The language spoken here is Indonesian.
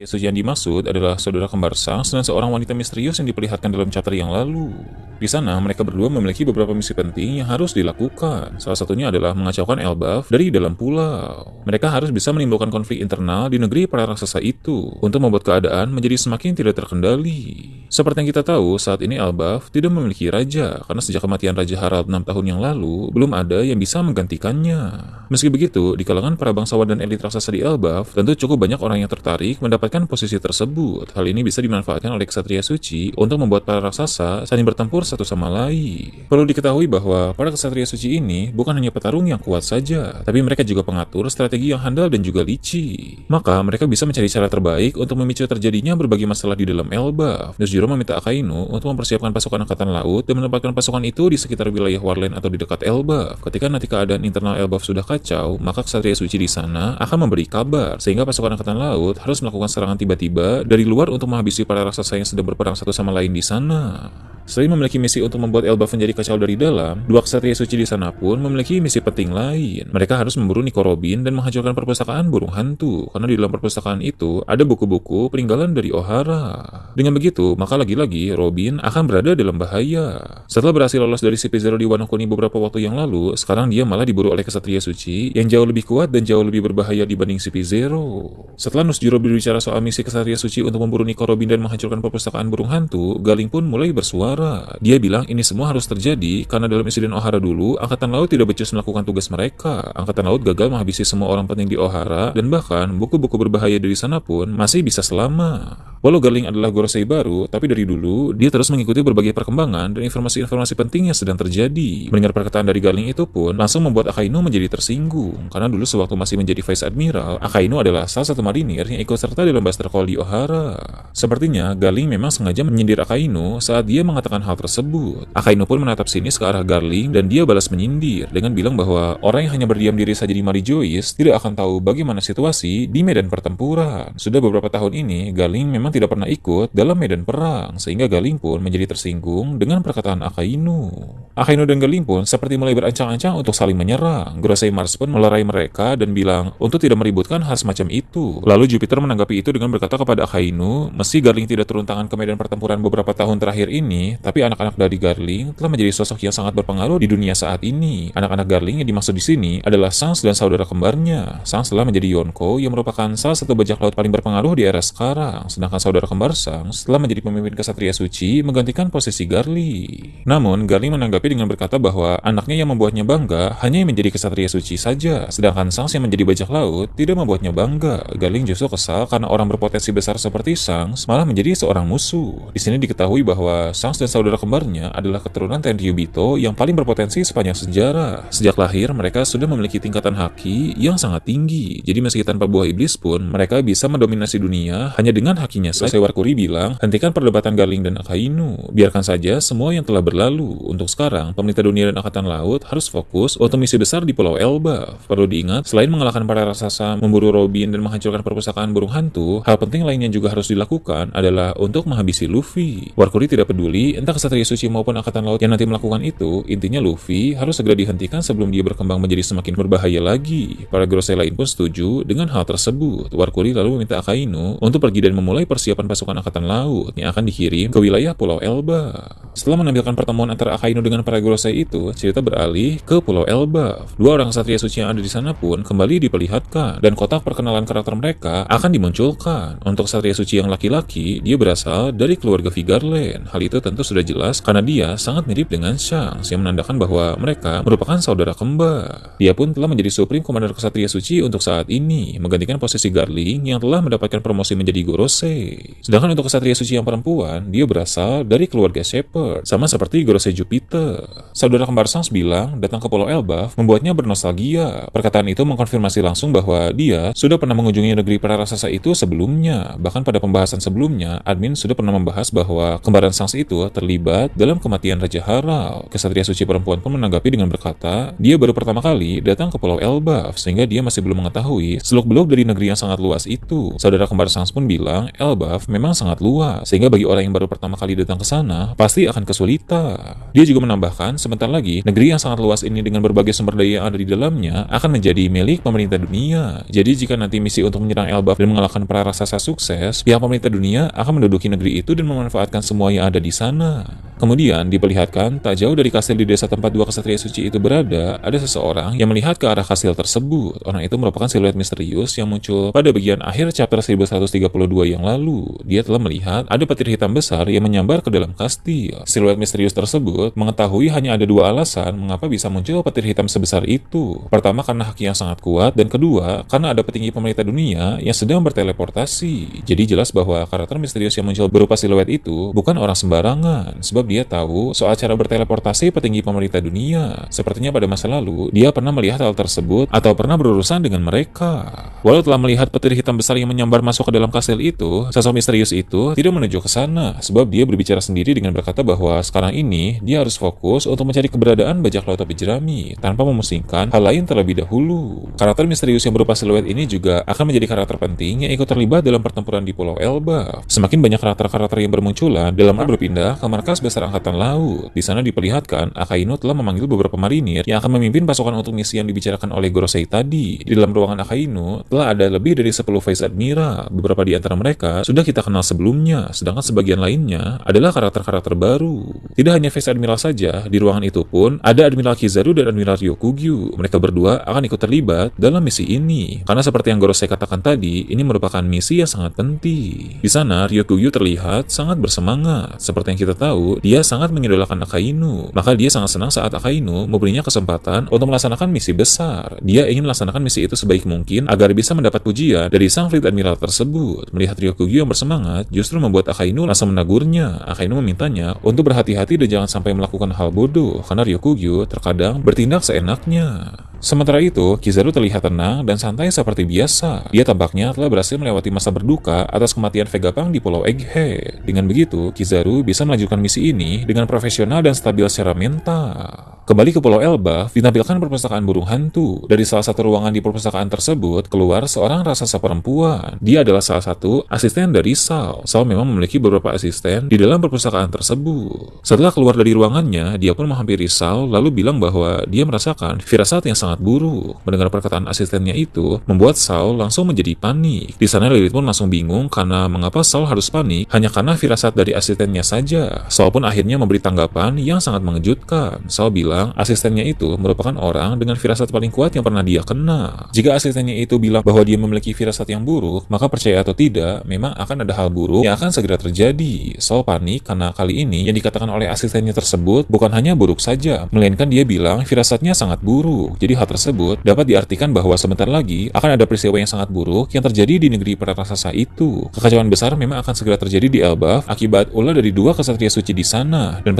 Yesus yang dimaksud adalah saudara kembar Sans dan seorang wanita misterius yang diperlihatkan dalam chapter yang lalu. Di sana, mereka berdua memiliki beberapa misi penting yang harus dilakukan. Salah satunya adalah mengacaukan Elbaf dari dalam pulau. Mereka harus bisa menimbulkan konflik internal di negeri para raksasa itu untuk membuat keadaan menjadi semakin tidak terkendali. Seperti yang kita tahu, saat ini Elbaf tidak memiliki raja, karena sejak kematian Raja Harald 6 tahun yang lalu, belum ada yang bisa menggantikannya. Meski begitu, di kalangan para bangsawan dan elit raksasa di Elbaf, tentu cukup banyak orang yang tertarik mendapatkan posisi tersebut. Hal ini bisa dimanfaatkan oleh Ksatria Suci untuk membuat para raksasa saling bertempur satu sama lain. Perlu diketahui bahwa para Ksatria Suci ini bukan hanya petarung yang kuat saja, tapi mereka juga pengatur strategi yang handal dan juga licik. Maka mereka bisa mencari cara terbaik untuk memicu terjadinya berbagai masalah di dalam Elbaf. Nesjuro meminta Akainu untuk mempersiapkan pasukan angkatan laut dan menempatkan pasukan itu di sekitar wilayah Warland atau di dekat Elbaf. Ketika nanti keadaan internal Elbaf sudah kacau, maka Ksatria Suci di sana akan memberi kabar sehingga pasukan angkatan laut harus melakukan serangan tiba-tiba dari luar untuk menghabisi para raksasa yang sedang berperang satu sama lain di sana. Selain memiliki misi untuk membuat Elbaf menjadi kacau dari dalam, dua Ksatria Suci di sana pun memiliki misi penting lain. Mereka harus memburu Nico Robin dan menghancurkan perpustakaan burung hantu, karena di dalam perpustakaan itu ada buku-buku peninggalan dari Ohara. Dengan begitu, maka lagi-lagi Robin akan berada dalam bahaya. Setelah berhasil lolos dari CP0 di Wano Kuni beberapa waktu yang lalu, sekarang dia malah diburu oleh Ksatria Suci yang jauh lebih kuat dan jauh lebih berbahaya dibanding CP0. Setelah Nusjuro berbicara soal misi Ksatria Suci untuk memburu Nico Robin dan menghancurkan perpustakaan burung hantu, Galing pun mulai bersuara. Dia bilang ini semua harus terjadi karena dalam insiden Ohara dulu, Angkatan Laut tidak becus melakukan tugas mereka. Angkatan Laut gagal menghabisi semua orang penting di Ohara, dan bahkan buku-buku berbahaya dari sana pun masih bisa selamat. Walau Galing adalah Gorosei baru, tapi dari dulu dia terus mengikuti berbagai perkembangan dan informasi-informasi penting yang sedang terjadi. Mendengar perkataan dari Galing itu pun langsung membuat Akainu menjadi tersinggung, karena dulu sewaktu masih menjadi Vice Admiral, Akainu adalah salah satu marinir yang ikut serta dalam Buster Call di Ohara. Sepertinya Galing memang sengaja menyindir Akainu saat dia mengatakan hal tersebut. Akainu pun menatap sinis ke arah Galing dan dia balas menyindir dengan bilang bahwa orang yang hanya berdiam diri saja di Mary Joyce tidak akan tahu bagaimana situasi di medan pertempuran. Sudah beberapa tahun ini, Galing memang tidak pernah ikut dalam medan perang, sehingga Galing pun menjadi tersinggung dengan perkataan Akainu. Akainu dan Galing pun seperti mulai berancang-ancang untuk saling menyerang. Gorosei Mars pun melerai mereka dan bilang untuk tidak meributkan hal semacam itu. Lalu Jupiter menanggapi itu dengan berkata kepada Akainu, meski Galing tidak turun tangan ke medan pertempuran beberapa tahun terakhir ini, tapi anak-anak dari Garling telah menjadi sosok yang sangat berpengaruh di dunia saat ini. Anak-anak Garling yang dimaksud di sini adalah Sans dan saudara kembarnya. Sans telah menjadi Yonko yang merupakan salah satu bajak laut paling berpengaruh di era sekarang, sedangkan saudara kembar Sans telah menjadi pemimpin Ksatria Suci menggantikan posisi Garling. Namun, Garling menanggapi dengan berkata bahwa anaknya yang membuatnya bangga hanya yang menjadi Ksatria Suci saja, sedangkan Sans yang menjadi bajak laut tidak membuatnya bangga. Garling justru kesal karena orang berpotensi besar seperti Sans malah menjadi seorang musuh. Di sini diketahui bahwa Sans dan saudara kembarnya adalah keturunan Tenryubito yang paling berpotensi sepanjang sejarah. Sejak lahir, mereka sudah memiliki tingkatan haki yang sangat tinggi. Jadi meski tanpa buah iblis pun, mereka bisa mendominasi dunia hanya dengan hakinya saja. Warkuri bilang, hentikan perdebatan Garling dan Akainu. Biarkan saja semua yang telah berlalu. Untuk sekarang, pemerintah dunia dan Angkatan Laut harus fokus untuk misi besar di Pulau Elbaf. Perlu diingat, selain mengalahkan para raksasa, memburu Robin, dan menghancurkan perpustakaan burung hantu, hal penting lain yang juga harus dilakukan adalah untuk menghabisi Luffy. Warkuri tidak peduli entah Ksatria Suci maupun Angkatan Laut yang nanti melakukan itu, intinya Luffy harus segera dihentikan sebelum dia berkembang menjadi semakin berbahaya lagi. Para Gorosei lain pun setuju dengan hal tersebut. Warkuri lalu meminta Akainu untuk pergi dan memulai persiapan pasukan Angkatan Laut yang akan dikirim ke wilayah Pulau Elbaf. Setelah menampilkan pertemuan antara Akainu dengan para Gorosei itu, cerita beralih ke Pulau Elbaf. Dua orang Ksatria Suci yang ada di sana pun kembali diperlihatkan, dan kotak perkenalan karakter mereka akan dimunculkan. Untuk Ksatria Suci yang laki-laki, dia berasal dari keluarga Vigarland. Hal itu tentu sudah jelas karena dia sangat mirip dengan Shanks, yang menandakan bahwa mereka merupakan saudara kembar. Dia pun telah menjadi Supreme Commander Ksatria Suci untuk saat ini, menggantikan posisi Garling yang telah mendapatkan promosi menjadi Gorosei. Sedangkan untuk Ksatria Suci yang perempuan, dia berasal dari keluarga Shepherd, sama seperti Gorosei Jupiter. Saudara kembar Shanks bilang datang ke Pulau Elbaf membuatnya bernostalgia. Perkataan itu mengkonfirmasi langsung bahwa dia sudah pernah mengunjungi negeri para raksasa itu sebelumnya. Bahkan pada pembahasan sebelumnya, admin sudah pernah membahas bahwa kembaran Shanks itu terlibat dalam kematian Raja Harald. Ksatria Suci perempuan pun menanggapi dengan berkata, dia baru pertama kali datang ke Pulau Elbaf, sehingga dia masih belum mengetahui seluk-beluk dari negeri yang sangat luas itu. Saudara kembar Shanks pun bilang, Elbaf memang sangat luas, sehingga bagi orang yang baru pertama kali datang ke sana, pasti akan kesulitan. Dia juga menambahkan, sebentar lagi, negeri yang sangat luas ini dengan berbagai sumber daya yang ada di dalamnya akan menjadi milik pemerintah dunia. Jadi jika nanti misi untuk menyerang Elbaf dan mengalahkan para raksasa sukses, pihak pemerintah dunia akan menduduki negeri itu dan memanfaatkan semua yang ada di sana. Kemudian diperlihatkan tak jauh dari kastil di desa tempat dua kesatria suci itu berada, ada seseorang yang melihat ke arah kastil tersebut. Orang itu merupakan siluet misterius yang muncul pada bagian akhir chapter 1132 yang lalu. Dia telah melihat ada petir hitam besar yang menyambar ke dalam kastil. Siluet misterius tersebut mengetahui hanya ada dua alasan mengapa bisa muncul petir hitam sebesar itu. Pertama, karena haki yang sangat kuat, dan kedua, karena ada petinggi pemerintah dunia yang sedang berteleportasi. Jadi jelas bahwa karakter misterius yang muncul berupa siluet itu bukan orang sembarangan, sebab dia tahu soal cara berteleportasi petinggi pemerintah dunia. Sepertinya pada masa lalu, dia pernah melihat hal tersebut atau pernah berurusan dengan mereka. Walau telah melihat petir hitam besar yang menyambar masuk ke dalam kastil itu, sosok misterius itu tidak menuju ke sana, sebab dia berbicara sendiri dengan berkata bahwa sekarang ini dia harus fokus untuk mencari keberadaan bajak laut topi jerami tanpa memusingkan hal lain terlebih dahulu. Karakter misterius yang berupa siluet ini juga akan menjadi karakter penting yang ikut terlibat dalam pertempuran di Pulau Elbaf. Semakin banyak karakter-karakter yang bermunculan dalam berpindah ke markas besar angkatan laut. Di sana diperlihatkan Akainu telah memanggil beberapa marinir yang akan memimpin pasukan untuk misi yang dibicarakan oleh Gorosei tadi. Di dalam ruangan Akainu telah ada lebih dari 10 Vice Admiral. Beberapa di antara mereka sudah kita kenal sebelumnya, sedangkan sebagian lainnya adalah karakter-karakter baru. Tidak hanya Vice Admiral saja, di ruangan itu pun ada Admiral Kizaru dan Admiral Ryokugyu. Mereka berdua akan ikut terlibat dalam misi ini. Karena seperti yang Gorosei katakan tadi, ini merupakan misi yang sangat penting. Di sana, Ryokugyu terlihat sangat bersemangat. Seperti yang kita tahu, dia sangat mengidolakan Akainu. Maka dia sangat senang saat Akainu memberinya kesempatan untuk melaksanakan misi besar. Dia ingin melaksanakan misi itu sebaik mungkin agar bisa mendapat pujian dari sang Fleet Admiral tersebut. Melihat Ryokugyu yang bersemangat justru membuat Akainu langsung menegurnya. Akainu memintanya untuk berhati-hati dan jangan sampai melakukan hal bodoh, karena Ryokugyu terkadang bertindak seenaknya. Sementara itu, Kizaru terlihat tenang dan santai seperti biasa. Dia tampaknya telah berhasil melewati masa berduka atas kematian Vegapunk di Pulau Egghead. Dengan begitu, Kizaru bisa melanjutkan misi ini dengan profesional dan stabil secara mental. Kembali ke Pulau Elbaf, ditampilkan perpustakaan burung hantu. Dari salah satu ruangan di perpustakaan tersebut, keluar seorang raksasa perempuan. Dia adalah salah satu asisten dari Sal. Sal memang memiliki beberapa asisten di dalam perpustakaan tersebut. Setelah keluar dari ruangannya, dia pun menghampiri Sal, lalu bilang bahwa dia merasakan firasat yang sangat buruk. Mendengar perkataan asistennya itu, membuat Sal langsung menjadi panik. Di sana Lilith pun langsung bingung karena mengapa Sal harus panik hanya karena firasat dari asistennya saja. Sal pun akhirnya memberi tanggapan yang sangat mengejutkan. Sal bilang asistennya itu merupakan orang dengan firasat paling kuat yang pernah dia kenal. Jika asistennya itu bilang bahwa dia memiliki firasat yang buruk, maka percaya atau tidak, memang akan ada hal buruk yang akan segera terjadi. Sal panik karena kali ini yang dikatakan oleh asistennya tersebut bukan hanya buruk saja, melainkan dia bilang firasatnya sangat buruk. Jadi hal tersebut dapat diartikan bahwa sebentar lagi akan ada peristiwa yang sangat buruk yang terjadi di negeri para raksasa itu. Kekacauan besar memang akan segera terjadi di Elbaf akibat ulah dari dua kesatria suci di sana, dan